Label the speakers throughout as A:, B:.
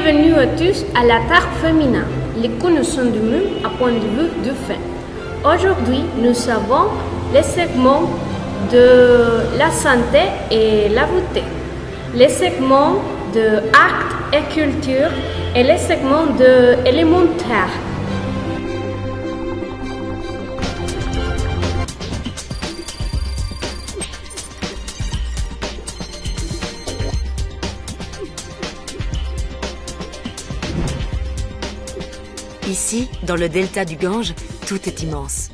A: Bienvenue à tous à la table féminin, les connaissances du monde à point de vue de fin. Aujourd'hui, nous avons les segments de la santé et la beauté, les segments de art et culture et les segments de élémentaire.
B: Ici, dans le delta du Gange, tout est immense.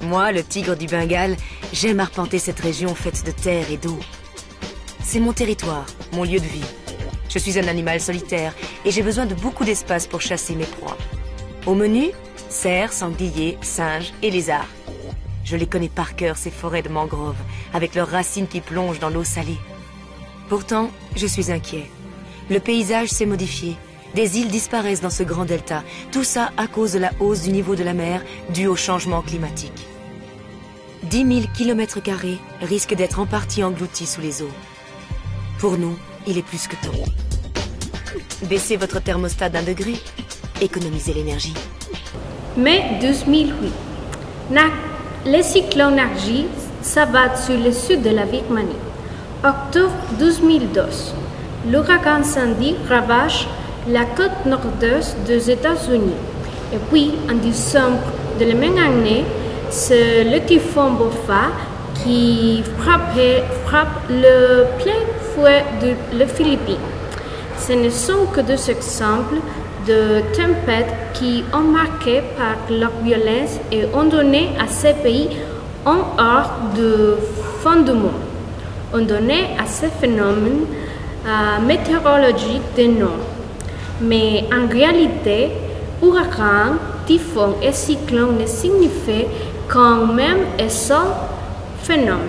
B: Moi, le tigre du Bengale, j'aime arpenter cette région faite de terre et d'eau. C'est mon territoire, mon lieu de vie. Je suis un animal solitaire et j'ai besoin de beaucoup d'espace pour chasser mes proies. Au menu, cerfs, sangliers, singes et lézards. Je les connais par cœur, ces forêts de mangroves, avec leurs racines qui plongent dans l'eau salée. Pourtant, je suis inquiet. Le paysage s'est modifié. Des îles disparaissent dans ce grand delta. Tout ça à cause de la hausse du niveau de la mer due au changement climatique. 10 000 km² risquent d'être en partie engloutis sous les eaux. Pour nous, il est plus que temps. Baissez votre thermostat d'1 degré. Économisez l'énergie.
A: Mai 2008. Les cyclones Nargis s'abattent sur le sud de la Birmanie. Octobre 2012. L'ouragan Sandy ravage la côte nord-est des États-Unis. Et puis, en décembre de la même année, c'est le typhon Bopha qui frappe le plein fouet de les Philippines. Ce ne sont que deux exemples de tempêtes qui ont marqué par leur violence et ont donné à ces pays un ordre de fin du monde. Ont donné à ces phénomènes météorologiques des noms. Mais en réalité, ouragan, typhon et cyclone ne signifient quand même un seul phénomène.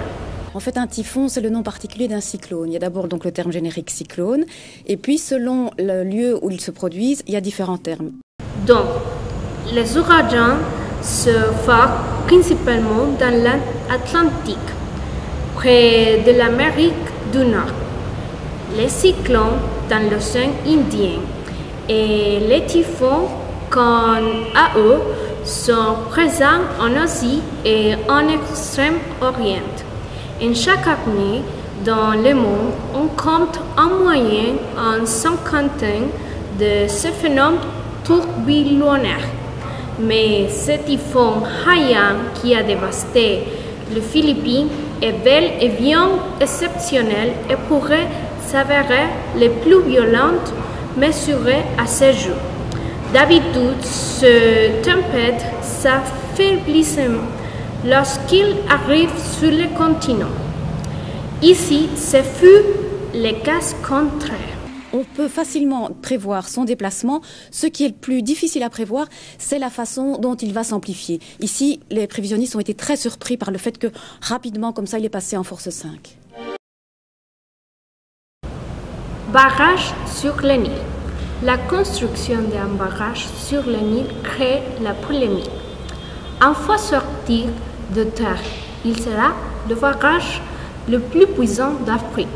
C: En fait, un typhon, c'est le nom particulier d'un cyclone. Il y a d'abord donc le terme générique cyclone, et puis selon le lieu où ils se produisent, il y a différents termes.
A: Donc, les ouragans se forment principalement dans l'Atlantique, près de l'Amérique du Nord. Les cyclones dans l'océan Indien. Et les typhons, quant à eux, sont présents en Asie et en Extrême-Orient. Et chaque année, dans le monde, on compte en moyenne une cinquantaine de ces phénomènes tourbillonnaires. Mais ce typhon Haiyan qui a dévasté les Philippines est bel et bien exceptionnel et pourrait s'avérer le plus violent mesuré à ce jour. D'habitude, ce tempête s'affaiblit lorsqu'il arrive sur le continent. Ici, ce fut le cas contraire.
C: On peut facilement prévoir son déplacement. Ce qui est le plus difficile à prévoir, c'est la façon dont il va s'amplifier. Ici, les prévisionnistes ont été très surpris par le fait que rapidement, comme ça, il est passé en force 5.
A: Barrage sur le Nil. La construction d'un barrage sur le Nil crée la polémique. Une fois sorti de terre, il sera le barrage le plus puissant d'Afrique.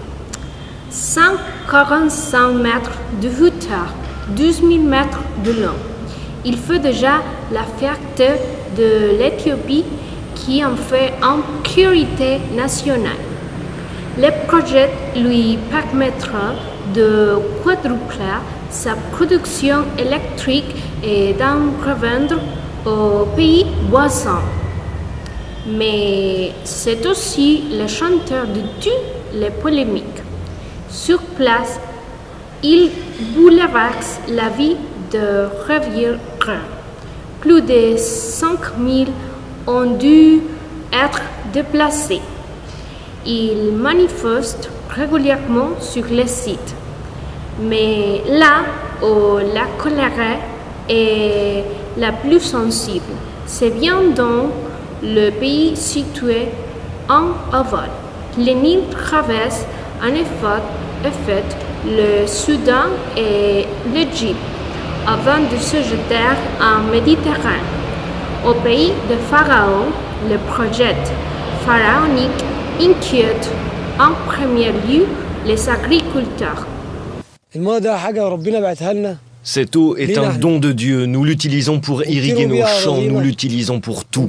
A: 145 mètres de hauteur, 12 000 mètres de long. Il fait déjà la fierté de l'Éthiopie qui en fait une priorité nationale. Le projet lui permettra de quadrupler sa production électrique et d'en revendre aux pays voisins. Mais c'est aussi le chanteur de toutes les polémiques. Sur place, il bouleverse la vie de riverains. Plus de 5 000 ont dû être déplacés. Il manifeste régulièrement sur les sites. Mais là où la colère est la plus sensible, c'est bien dans le pays situé en aval. Le Nil traverse en effet le Soudan et l'Égypte avant de se jeter en Méditerranée. Au pays de Pharaon, le projet pharaonique inquiète en premier lieu les agriculteurs.
D: الماء ده حاجة ربنا بعتها لنا Cette eau est un don de Dieu. Nous l'utilisons pour irriguer nos champs, nous l'utilisons pour tout.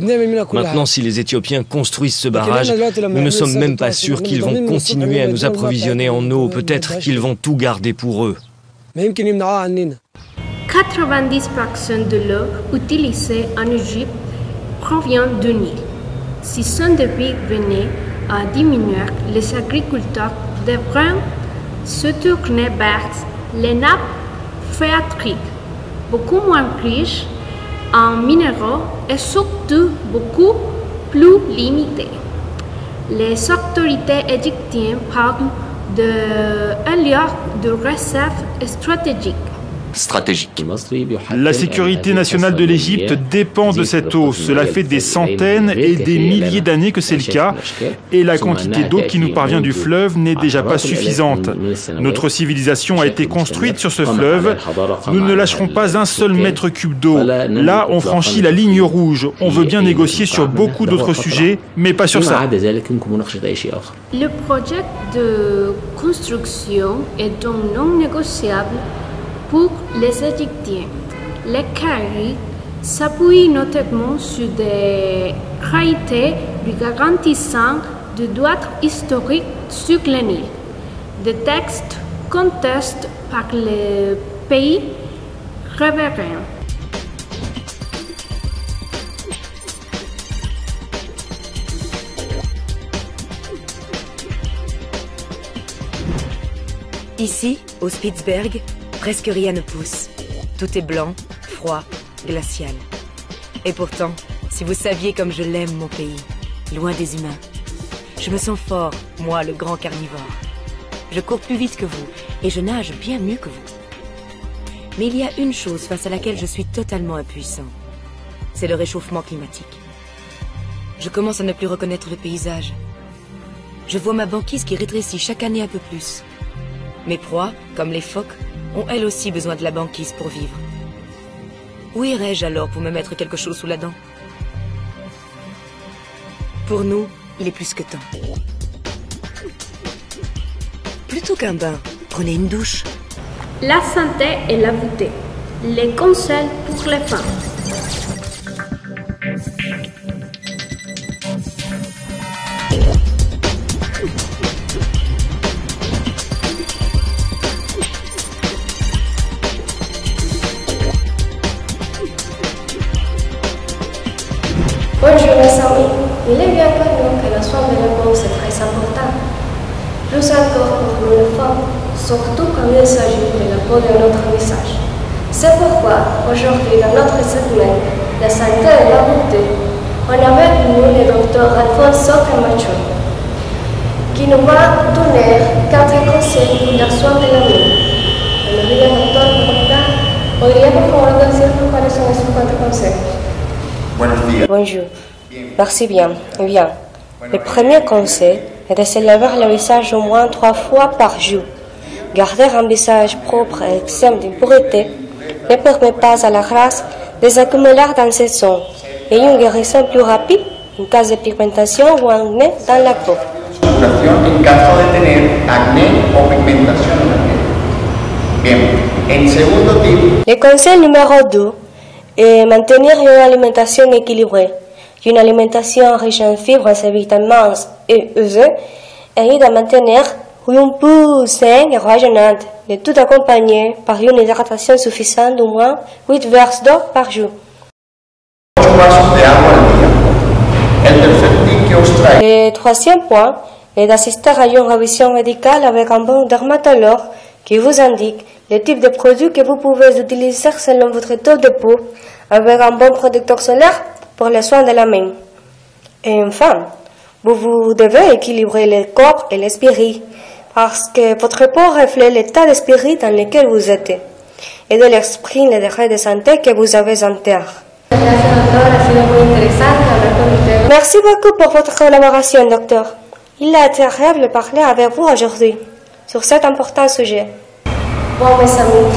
D: Maintenant, si les Éthiopiens construisent ce barrage, nous ne sommes même pas sûrs qu'ils vont continuer à nous approvisionner en eau. Peut-être qu'ils vont tout garder pour eux.
A: 90% de l'eau utilisée en Égypte provient du Nil. Si son débit venait à diminuer, les agriculteurs devraient se tourner vers les nappes phréatiques, beaucoup moins riches en minéraux et surtout beaucoup plus limitées. Les autorités égyptiennes parlent d'un lieu de réserve stratégique.
E: La sécurité nationale de l'Égypte dépend de cette eau. Cela fait des centaines et des milliers d'années que c'est le cas. Et la quantité d'eau qui nous parvient du fleuve n'est déjà pas suffisante. Notre civilisation a été construite sur ce fleuve. Nous ne lâcherons pas un seul mètre cube d'eau. Là, on franchit la ligne rouge. On veut bien négocier sur beaucoup d'autres sujets, mais pas sur ça.
A: Le projet de construction est donc non négociable pour les Égyptiens. Les Caïres s'appuient notamment sur des réalités lui garantissant des droits historiques sur le Nil. Des textes contestés par les pays riverains.
B: Ici, au Spitzberg, presque rien ne pousse. Tout est blanc, froid, glacial. Et pourtant, si vous saviez comme je l'aime mon pays, loin des humains. Je me sens fort, moi le grand carnivore. Je cours plus vite que vous, et je nage bien mieux que vous. Mais il y a une chose face à laquelle je suis totalement impuissant. C'est le réchauffement climatique. Je commence à ne plus reconnaître le paysage. Je vois ma banquise qui rétrécit chaque année un peu plus. Mes proies, comme les phoques, ont elles aussi besoin de la banquise pour vivre. Où irais-je alors pour me mettre quelque chose sous la dent? Pour nous, il est plus que temps. Plutôt qu'un bain, prenez une douche.
A: La santé et la beauté. Les conseils pour les femmes.
F: Bonjour mes amis, il est bien connu que le soin de la peau c'est très important. Plus encore pour nous les femmes, surtout quand il s'agit de la peau de notre visage. C'est pourquoi aujourd'hui dans notre segment La santé et la beauté, on a avec nous le docteur Alfonso Camacho, qui nous va donner 4 conseils pour le soin de la peau. Buenos días doctor, ¿cómo está? ¿Podría por favor decirnos cuáles son esos 4 consejos?
G: Bonjour. Merci bien. Bien. Le premier conseil est de se laver le visage au moins 3 fois par jour. Garder un visage propre et exempt d'impuretés ne permet pas à la grâce de s'accumuler dans ses sons et une guérison plus rapide en cas de pigmentation ou acné dans la peau.
H: En caso de tener acné o pigmentación en la piel. Bien. En segundo tip.
G: Le conseil numéro 2 est maintenir une alimentation équilibrée. Une alimentation riche en fibres et vitamines et usées aide à maintenir une peau saine et rayonnante, le tout accompagné par une hydratation suffisante d'au moins 8 verres d'eau par jour.
H: 8 vasos de agua al día. El tercer tip que os traigo.
G: Le troisième point est d'assister à une révision médicale avec un bon dermatologue qui vous indique le type de produit que vous pouvez utiliser selon votre taux de peau, avec un bon protecteur solaire pour les soins de la même. Et enfin, vous devez équilibrer le corps et l'esprit, parce que votre peau reflète l'état d'esprit dans lequel vous êtes, et de l'esprit les degrés de santé que vous avez en terre. Merci beaucoup pour votre collaboration, docteur. Il a été agréable de parler avec vous aujourd'hui sur cet important sujet.
F: Bon, mes amis,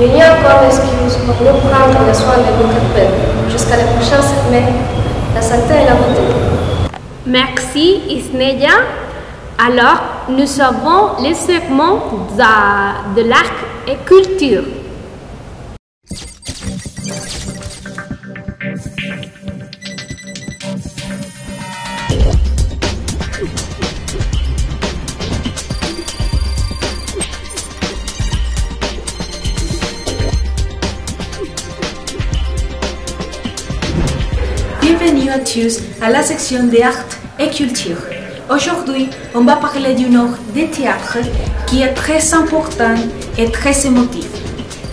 F: il n'y a encore d'excuses pour nous prendre le soin de notre peau. Jusqu'à la prochaine semaine, la santé et la beauté.
A: Merci Isneya. Alors, nous avons les segments de l'art et culture.
I: tous à la section des arts et culture. Aujourd'hui, on va parler d'une œuvre de théâtre qui est très importante et très émotive.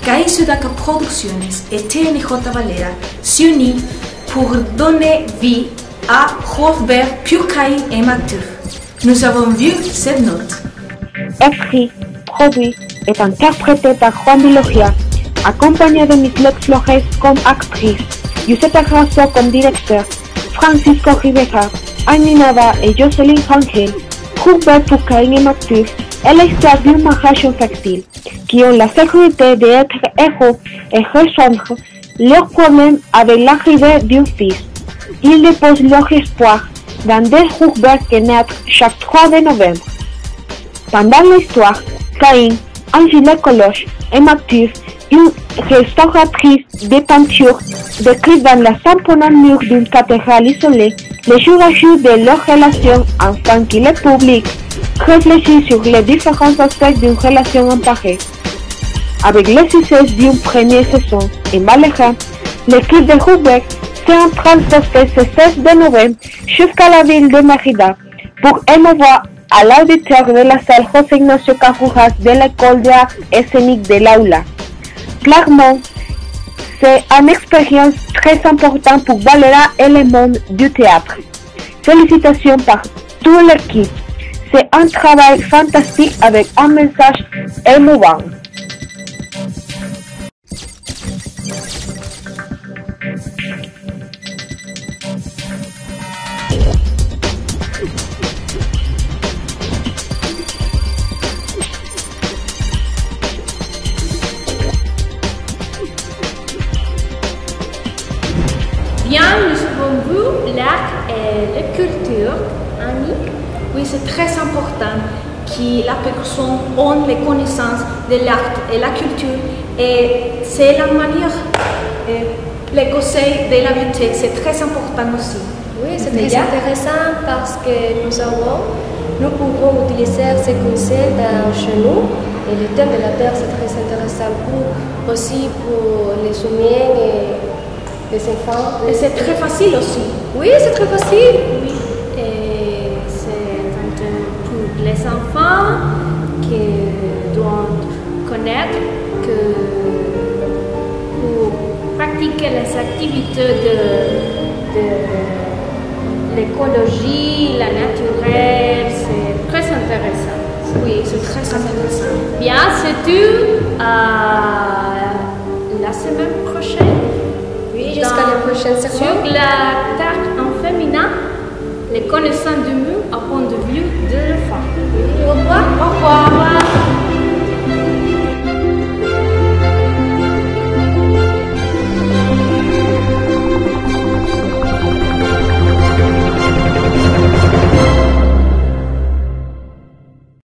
I: Caïn Sudaca Producciones et TNJ Valera s'unissent pour donner vie à Robert Purcaïn et Mathieu. Nous avons vu cette note.
J: Écrit, produit et interprété par Juan Viloria, accompagné de Mislette Flores comme actrice, Giuseppe Grasso comme directeur, Francisco Rivera, Annie Nava et Jocelyn Rangel, Robert Purcaïn et Mathieu est l'histoire d'un mariage infertile qui ont la sécurité d'être héros et résoudre leurs problèmes avec l'arrivée d'un fils. Ils déposent leur espoir dans des Robert qui naîtront chaque 3 de novembre. Pendant l'histoire, Caïn, Angela Coloche et Mathieu, une restauratrice de peinture, décrivent dans la simponnante mur d'une cathédrale isolée les jours à jour de leur relation afin que le public réfléchisse sur les différents aspects d'une relation en pareille. Avec le succès d'une première saison et malheureux, l'équipe de Robert s'est transportée ce 16 de novembre jusqu'à la ville de Mérida pour émouvoir à l'auditeur de la salle José Ignacio Carrujas de l'école d'art scénique de l'Aula. Clairement, c'est une expérience très importante pour Valera et le monde du théâtre. Félicitations par toute l'équipe. C'est un travail fantastique avec un message émouvant.
A: Bien, nous avons vu l'art et la culture, Annie. Oui, c'est très important que la personne ait les connaissances de l'art et la culture. Et c'est la manière, les conseils de la bibliothèque, c'est très important aussi.
F: Oui, c'est très intéressant parce que nous pouvons utiliser ces conseils chez nous. Et le thème de la terre, c'est très intéressant aussi pour les humains et les enfants.
A: Et c'est très facile aussi.
F: Oui, c'est très facile.
A: Oui. Et c'est pour les enfants qui doivent connaître que pour pratiquer les activités de l'écologie, la naturelle, c'est très intéressant.
I: Oui, c'est très intéressant.
A: Bien, c'est tout. La semaine prochaine.
F: Oui, jusqu'à la prochaine semaine.
A: Sur la tarte en féminin, les connaissances du monde à point de vue de la femme.
F: Au revoir.
A: Au revoir.